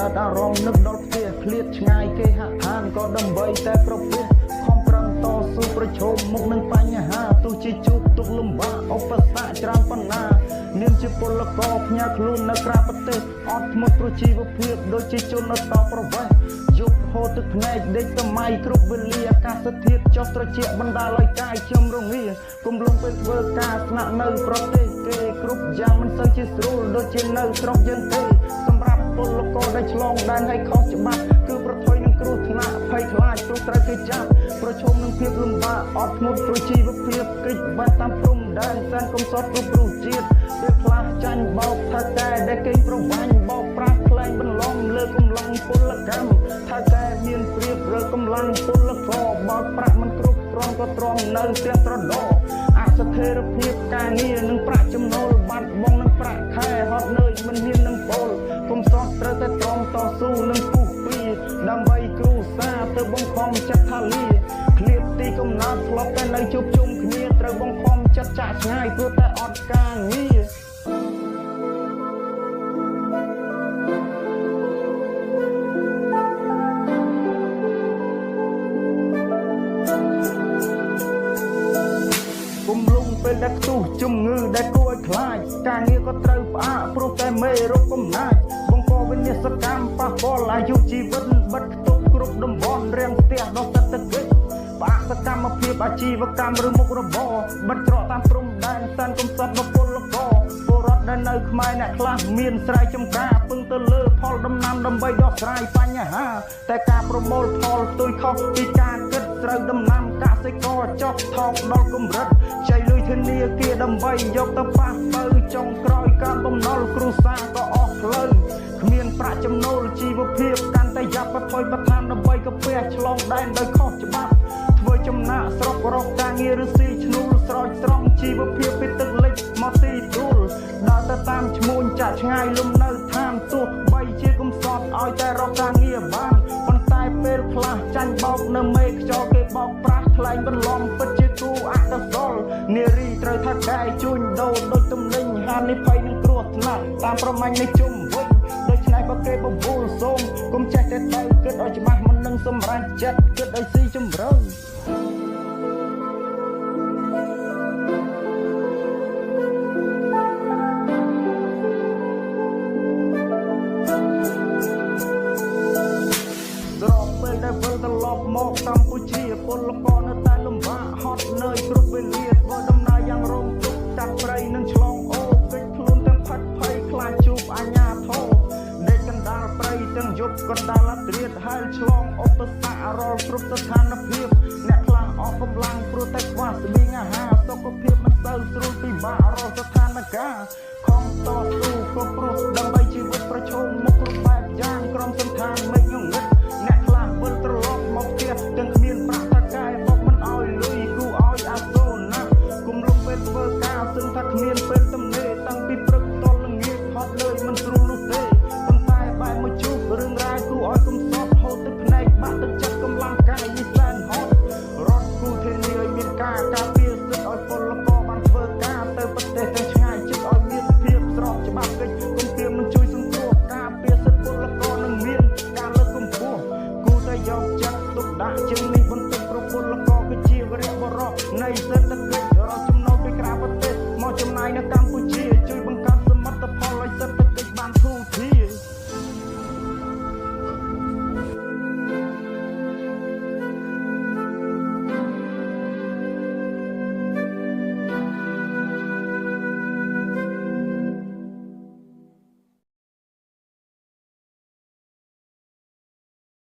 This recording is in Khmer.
កើតអារម្មណ៍នឹកដល់ផ្ទះឃ្លាតឆ្ងាយគេហាក់ឋានក៏ដើម្បីតែប្រពៃខំប្រឹងតស៊ូប្រឈមមុខនឹងបញ្ហាទោះជាជួបទុក្ខលំបាកឧបសគ្គច្រើនប៉ុណ្ណានាងជាពលករផ្ញើខ្លួននៅក្រៅប្រទេសអត់ធ្មត់ប្រជីវភាពដូចជាជននៅតប្រវេសយប់ហូរទឹកភ្នែកដេកសម័យគ្រប់វេលាអាកាសធាតុចុះត្រជាក់បណ្ដាលឲ្យកាយខ្ញុំរងាគំលងពេលធ្វើការស្នាក់នៅប្រទេសគេគ្រប់យ៉ាងមិនសូវជាស្រួលដូចជានៅស្រុកយើងទេសម្រាប់ពលករដែលឆ្លងដែនឲ្យខុសច្បាប់គឺប្រថុយនឹងគ្រោះថ្នាក់ភ័យខ្លាចព្រោះត្រូវគេចាប់ប្រឈមនឹងភាពលំបាកអត់ធ្មត់ប្រជីវភាពកិច្ចបាត់តាមព្រំដែនសែនកំសត់គ្រប់រសជាតិពេលខ្លះចាញ់បោកថាតែដែលគេប្រវាញ់បោកប្រាស់ខ្លែងបន្លំលើកម្លាំងពលកម្មថាតែមានព្រៀបរើកម្លាំងពលករបោកប្រាក់មិនគ្រប់គ្រាន់ក៏ទ្រាំនៅទាំងត្រដោអស្ថិរភាពការងារនិងប្រាក់ចំណូលបាត់បង់នឹងប្រាក់ខែហត់នឿយមិនហ៊ាននឹងពលគុំសោះត្រូវតែទ្រាំតស៊ូនឹងពុះពីដើម្បីគ្រួសារទៅបង្ខំចិត្តថាលាឃ្លាតទីកំណត់ធ្លាប់តែនៅជួបជុំគ្នាត្រូវបង្ខំចិត្តចាក់ឆ្ងាយព្រោះតែអត់ការងារពេលដែលខ្ទុះជំងឺដែលគួរឲ្យខ្លាចការងារក៏ត្រូវផ្អាកព្រោះតែមេរោគកំណាចបង្កវិនាសកម្មប៉ះពាល់អាយុជីវិតបិទខ្ទប់គ្រប់តំបន់រាំងស្ទះដល់សេដ្ឋកិច្ចផ្អាកសកម្មភាពអាជីវកម្មឬមុខរបរបិទច្រកតាមព្រំដែនសែនកំសត់ដល់ពលករពលរដ្ឋដែលនៅខ្មែរអ្នកខ្លះមានស្រែចម្ការពឹងទៅលើផលដំណាំដើម្បីដោះស្រាយបញ្ហាតែការប្រមូលផលផ្ទុយខុសពីការគិតត្រូវដំណាំកសិករចុះថោកដល់កម្រិតចៃលុយធនាគារដើម្បីយកទៅប៉ះទៅចុងក្រោយការបំណុលគ្រួសារក៏អស់ផ្លូវគ្មានប្រាក់ចំណូលជីវភាពកាន់តែយ៉ាប់បន្ថយបន្ថានដើម្បីកាពះឆ្លងដែនដោយខុសច្បាប់ធ្វើចំណាក់ស្រុករកការងារឬស៊ីឈ្នួលស្រោចស្រង់ជីវភាពពីទឹកលិចមកទីទួលដើរទៅតាមឈ្មួញចាក់ឆ្ងាយលំនៅឋានទោះបីជាកំសត់ឲ្យតែរកការងារបានប៉ុន្តែពេលខ្លះចាញ់បោកនៅមេខ្យល់គេបោកប្រាស់ថ្លែងបន្លំពិតជាគូអកុសលនារីត្រូវថាកាយជួញដូរដូចទំនិញហានិភ័យនឹងគ្រោះថ្នាក់តាមប្រមាញ់នៃជុំវិញដូច្នេះបើគេបបួលសូមកុំចេះតែទៅគិតឲ្យច្បាស់មុននឹងសម្រេចចិត្តគិតឲ្យស៊ីជម្រៅមកកម្ពុជាពលករនៅតែលំបាកហត់នឿយគ្រប់វេលាធ្វើដំណើរយ៉ាងរងទុក្ខកាត់ព្រៃនិងឆ្លងអូកិច្ចខ្លួនទាំងផាត់ភ័យខ្លាចជួបអាញាធរដេកកណ្ដាលព្រៃទាំងយប់កណ្ដាលអត្រាតហើយឆ្លងឧបសគ្គរាល់គ្រប់ស្ថានភាពអ្នកខ្លះអស់កម្លាំងព្រោះតែខ្វះស្បៀងអាហារសុខភាពមិនសូវស្រួលពិបាករាល់ស្ថានភាពខំតស៊ូក៏ព្រោះដើម្បីជីវិតប្រឈមមុខគ្រប់បែបយ៉ាងក្រុមសន្តានមេឃង